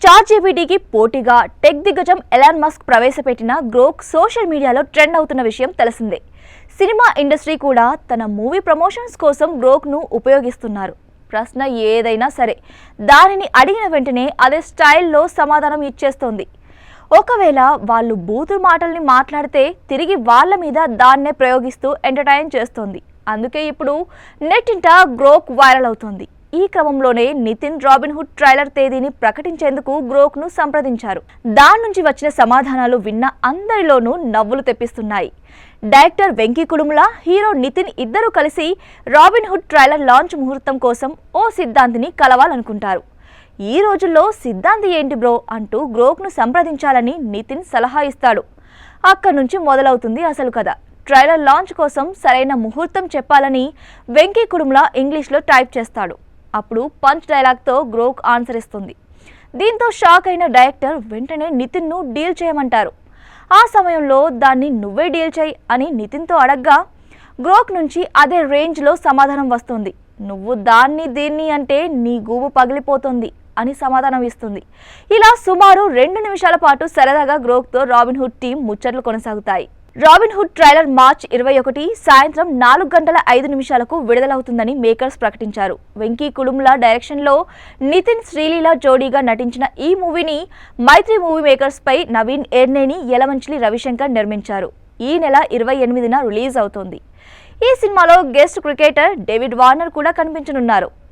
చాట్‌జీపీటీకి పోటీగా టెక్ దిగ్గజం Elon Musk ప్రవేశపెట్టిన గ్రోక్ సోషల్ మీడియాలో ట్రెండ్ అవుతున్న విషయం తెలిసిందే. సినిమా ఇండస్ట్రీ కూడా తన మూవీ ప్రమోషన్స్ కోసం గ్రోక్ను ఉపయోగిస్తున్నారు. ప్రశ్న ఏదైనా సరే దానిని అడిగిన వెంటనే అదే స్టైల్లో సమాధానం ఇచ్చేస్తోంది. ఒకవేళ వాళ్ళు బూతులు మాటల్ని మాట్లాడితే తిరిగి వాళ్ళ మీద దాన్నే ప్రయోగిస్తూ ఎంటర్టైన్ చేస్తోంది. అందుకే ఇప్పుడు నెట్టింట గ్రోక్ వైరల్ అవుతోంది. ఈ క్రమంలోనే నితిన్ రాబిన్హుడ్ ట్రైలర్ తేదీని ప్రకటించేందుకు గ్రోక్ను సంప్రదించారు. దాని నుంచి వచ్చిన సమాధానాలు విన్న అందరిలోనూ నవ్వులు తెప్పిస్తున్నాయి. డైరెక్టర్ వెంకీ కుడుముల, హీరో నితిన్ ఇద్దరూ కలిసి రాబిన్హుడ్ ట్రైలర్ లాంచ్ ముహూర్తం కోసం ఓ సిద్ధాంతిని కలవాలనుకుంటారు. ఈ రోజుల్లో సిద్ధాంతి ఏంటి బ్రో అంటూ గ్రోక్ను సంప్రదించాలని నితిన్ సలహా ఇస్తాడు. అక్కడి నుంచి మొదలవుతుంది అసలు కథ. ట్రైలర్ లాంచ్ కోసం సరైన ముహూర్తం చెప్పాలని వెంకీ కుడుముల ఇంగ్లీష్లో టైప్ చేస్తాడు. అప్పుడు పంచ్ డైలాగ్తో గ్రోక్ ఆన్సర్ ఇస్తుంది. దీంతో షాక్ అయిన డైరెక్టర్ వెంటనే నితిన్ను డీల్ చేయమంటారు. ఆ సమయంలో దాన్ని నువ్వే డీల్ చేయి అని నితిన్తో అడగ్గా గ్రోక్ నుంచి అదే రేంజ్లో సమాధానం వస్తుంది. నువ్వు దాన్ని దీన్ని అంటే నీ గూబు పగిలిపోతుంది అని సమాధానం ఇస్తుంది. ఇలా సుమారు 2 నిమిషాల పాటు సరదాగా గ్రోక్తో రాబిన్హుడ్ టీం ముచ్చట్లు కొనసాగుతాయి. రాబిన్హుడ్ ట్రైలర్ మార్చి 21 సాయంత్రం 4:05 విడుదలవుతుందని మేకర్స్ ప్రకటించారు. వెంకీ కుడుముల డైరెక్షన్లో నితిన్, శ్రీలీల జోడీగా నటించిన ఈ మూవీని మైత్రి మూవీ మేకర్స్ పై నవీన్ ఎర్నేని, యలమంచిలి రవిశంకర్ నిర్మించారు. ఈ నెల 28న రిలీజ్ అవుతోంది. ఈ సినిమాలో గెస్ట్ క్రికెటర్ డేవిడ్ వార్నర్ కూడా కనిపించనున్నారు.